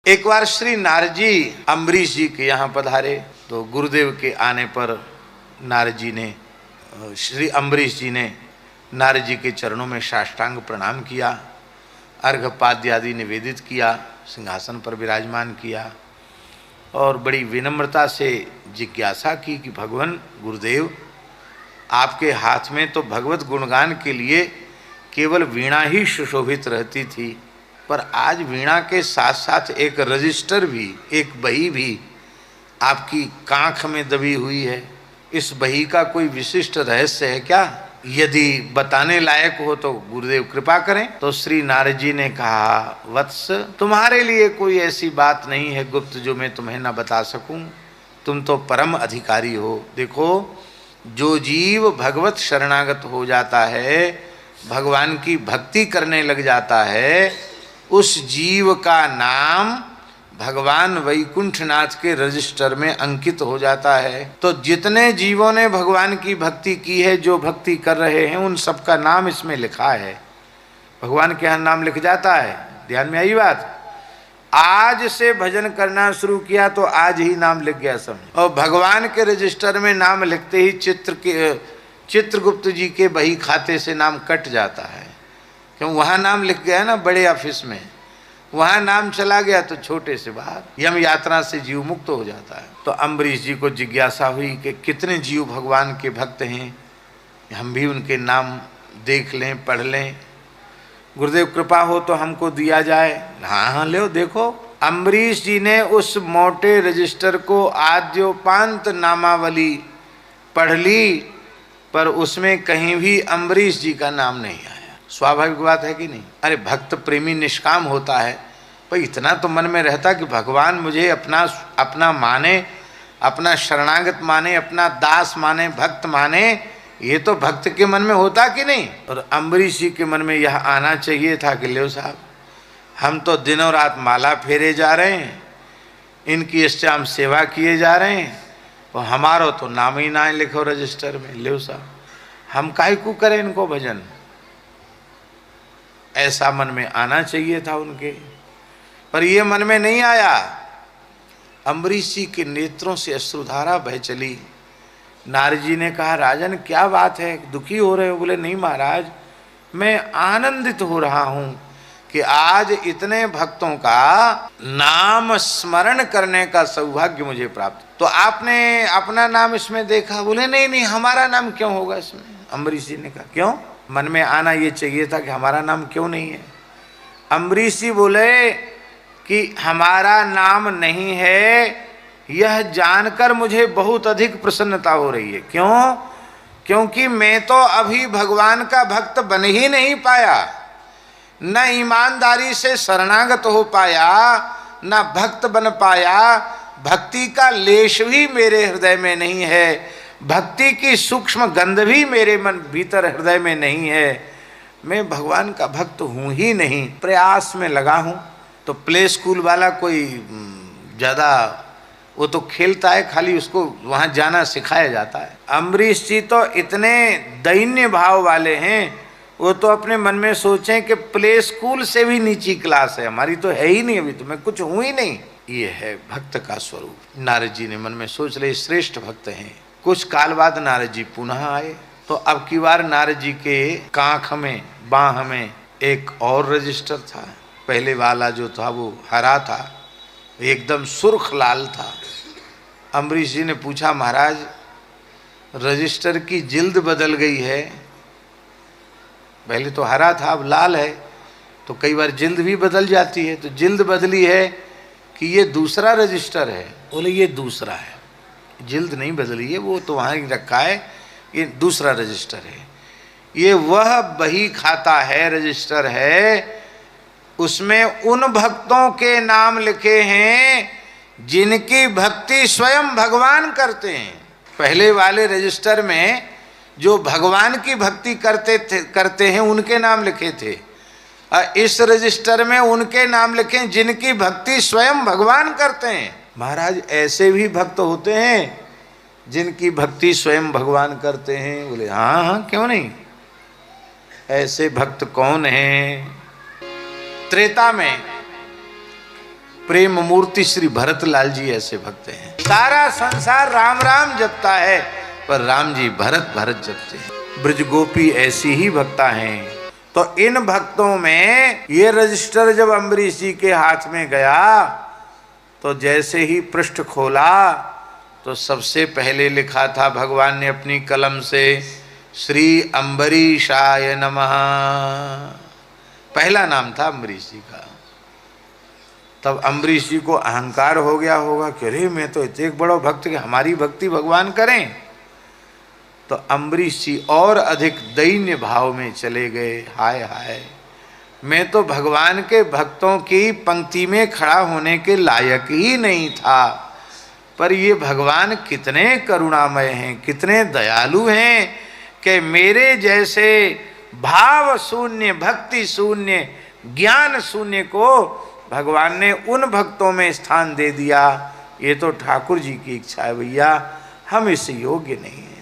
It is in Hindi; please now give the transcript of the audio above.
एक बार श्री नारद जी अम्बरीश जी के यहाँ पधारे, तो गुरुदेव के आने पर नारद जी ने, श्री अम्बरीश जी ने नारद जी के चरणों में साष्टांग प्रणाम किया, अर्घपाद्य आदि निवेदित किया, सिंहासन पर विराजमान किया और बड़ी विनम्रता से जिज्ञासा की कि भगवान गुरुदेव, आपके हाथ में तो भगवत गुणगान के लिए केवल वीणा ही सुशोभित रहती थी, पर आज वीणा के साथ साथ एक रजिस्टर भी, एक बही भी आपकी कांख में दबी हुई है। इस बही का कोई विशिष्ट रहस्य है क्या? यदि बताने लायक हो तो गुरुदेव कृपा करें। तो श्री नारद जी ने कहा, वत्स, तुम्हारे लिए कोई ऐसी बात नहीं है गुप्त जो मैं तुम्हें न बता सकूं। तुम तो परम अधिकारी हो। देखो, जो जीव भगवत शरणागत हो जाता है, भगवान की भक्ति करने लग जाता है, उस जीव का नाम भगवान वैकुंठनाथ के रजिस्टर में अंकित हो जाता है। तो जितने जीवों ने भगवान की भक्ति की है, जो भक्ति कर रहे हैं, उन सबका नाम इसमें लिखा है। भगवान के यहाँ नाम लिख जाता है। ध्यान में आई बात? आज से भजन करना शुरू किया तो आज ही नाम लिख गया समझ। और भगवान के रजिस्टर में नाम लिखते ही चित्रगुप्त जी के बही खाते से नाम कट जाता है। क्यों? वहाँ नाम लिख गया ना बड़े ऑफिस में, वहाँ नाम चला गया तो छोटे से बाहर यम यात्रा से जीव मुक्त हो जाता है। तो अम्बरीश जी को जिज्ञासा हुई कि कितने जीव भगवान के भक्त हैं, हम भी उनके नाम देख लें, पढ़ लें। गुरुदेव कृपा हो तो हमको दिया जाए। हाँ हाँ, लो देखो। अम्बरीश जी ने उस मोटे रजिस्टर को आद्योपांत नामावली पढ़ ली, पर उसमें कहीं भी अम्बरीश जी का नाम नहीं आया। स्वाभाविक बात है कि नहीं? अरे भक्त प्रेमी निष्काम होता है, पर इतना तो मन में रहता कि भगवान मुझे अपना माने, अपना शरणागत माने, अपना दास माने, भक्त माने। ये तो भक्त के मन में होता कि नहीं? और अम्बरीश जी के मन में यह आना चाहिए था कि लो साहब, हम तो दिनों रात माला फेरे जा रहे हैं, इनकी इष्टाम सेवा किए जा रहे हैं, और हमारा तो नाम ही ना लिखो रजिस्टर में। लो साहब, हम काहे को करें इनको भजन? ऐसा मन में आना चाहिए था उनके, पर ये मन में नहीं आया। अम्बरीश जी के नेत्रों से अश्रुधारा बह चली। नारद जी ने कहा, राजन क्या बात है, दुखी हो रहे हो? बोले नहीं महाराज, मैं आनंदित हो रहा हूँ कि आज इतने भक्तों का नाम स्मरण करने का सौभाग्य मुझे प्राप्त। तो आपने अपना नाम इसमें देखा? बोले नहीं नहीं, हमारा नाम क्यों होगा इसमें? अम्बरीश जी ने कहा, क्यों? मन में आना ये चाहिए था कि हमारा नाम क्यों नहीं है। अम्बरीश जी बोले कि हमारा नाम नहीं है, यह जानकर मुझे बहुत अधिक प्रसन्नता हो रही है। क्यों? क्योंकि मैं तो अभी भगवान का भक्त बन ही नहीं पाया, न ईमानदारी से शरणागत हो पाया, न भक्त बन पाया। भक्ति का लेश भी मेरे हृदय में नहीं है, भक्ति की सूक्ष्म गंध भी मेरे मन भीतर हृदय में नहीं है। मैं भगवान का भक्त हूँ ही नहीं, प्रयास में लगा हूँ। तो प्ले स्कूल वाला कोई ज़्यादा, वो तो खेलता है, खाली उसको वहाँ जाना सिखाया जाता है। अम्बरीश जी तो इतने दैन्य भाव वाले हैं, वो तो अपने मन में सोचें कि प्ले स्कूल से भी नीची क्लास है, हमारी तो है ही नहीं, अभी तो मैं कुछ हूँ ही नहीं। ये है भक्त का स्वरूप। नारद जी ने मन में सोच ले, श्रेष्ठ भक्त हैं। कुछ काल बाद नारद जी पुनः आए, तो अब की बार नारद जी के कांख में, बाह में एक और रजिस्टर था। पहले वाला जो था वो हरा था, एकदम सुर्ख लाल था। अम्बरीश जी ने पूछा, महाराज रजिस्टर की जिल्द बदल गई है, पहले तो हरा था अब लाल है, तो कई बार जिल्द भी बदल जाती है। तो जिल्द बदली है कि ये दूसरा रजिस्टर है? बोले ये दूसरा है, जिल्द नहीं बदली है, वो तो वहाँ ही रखा है, ये दूसरा रजिस्टर है। ये वह बही खाता है, रजिस्टर है, उसमें उन भक्तों के नाम लिखे हैं जिनकी भक्ति स्वयं भगवान करते हैं। पहले वाले रजिस्टर में जो भगवान की भक्ति करते हैं उनके नाम लिखे थे, और इस रजिस्टर में उनके नाम लिखे जिनकी भक्ति स्वयं भगवान करते हैं। महाराज ऐसे भी भक्त होते हैं जिनकी भक्ति स्वयं भगवान करते हैं? बोले हाँ हाँ, क्यों नहीं। ऐसे भक्त कौन हैं? त्रेता में प्रेम मूर्ति श्री भरतलाल जी ऐसे भक्त हैं। सारा संसार राम राम जपता है, पर राम जी भरत भरत जपते हैं। ब्रज गोपी ऐसी ही भक्ता हैं। तो इन भक्तों में ये रजिस्टर जब अम्बरीश जी के हाथ में गया तो जैसे ही पृष्ठ खोला तो सबसे पहले लिखा था भगवान ने अपनी कलम से, श्री अम्बरीशाय नमः। पहला नाम था अम्बरीश जी का। तब अम्बरीश जी को अहंकार हो गया होगा कि अरे मैं तो इतने बड़ा भक्त कि हमारी भक्ति भगवान करें। तो अम्बरीश जी और अधिक दैन्य भाव में चले गए। हाय हाय, मैं तो भगवान के भक्तों की पंक्ति में खड़ा होने के लायक ही नहीं था, पर ये भगवान कितने करुणामय हैं, कितने दयालु हैं कि मेरे जैसे भाव शून्य, भक्ति शून्य, ज्ञान शून्य को भगवान ने उन भक्तों में स्थान दे दिया। ये तो ठाकुर जी की इच्छा है भैया, हम इससे योग्य नहीं हैं।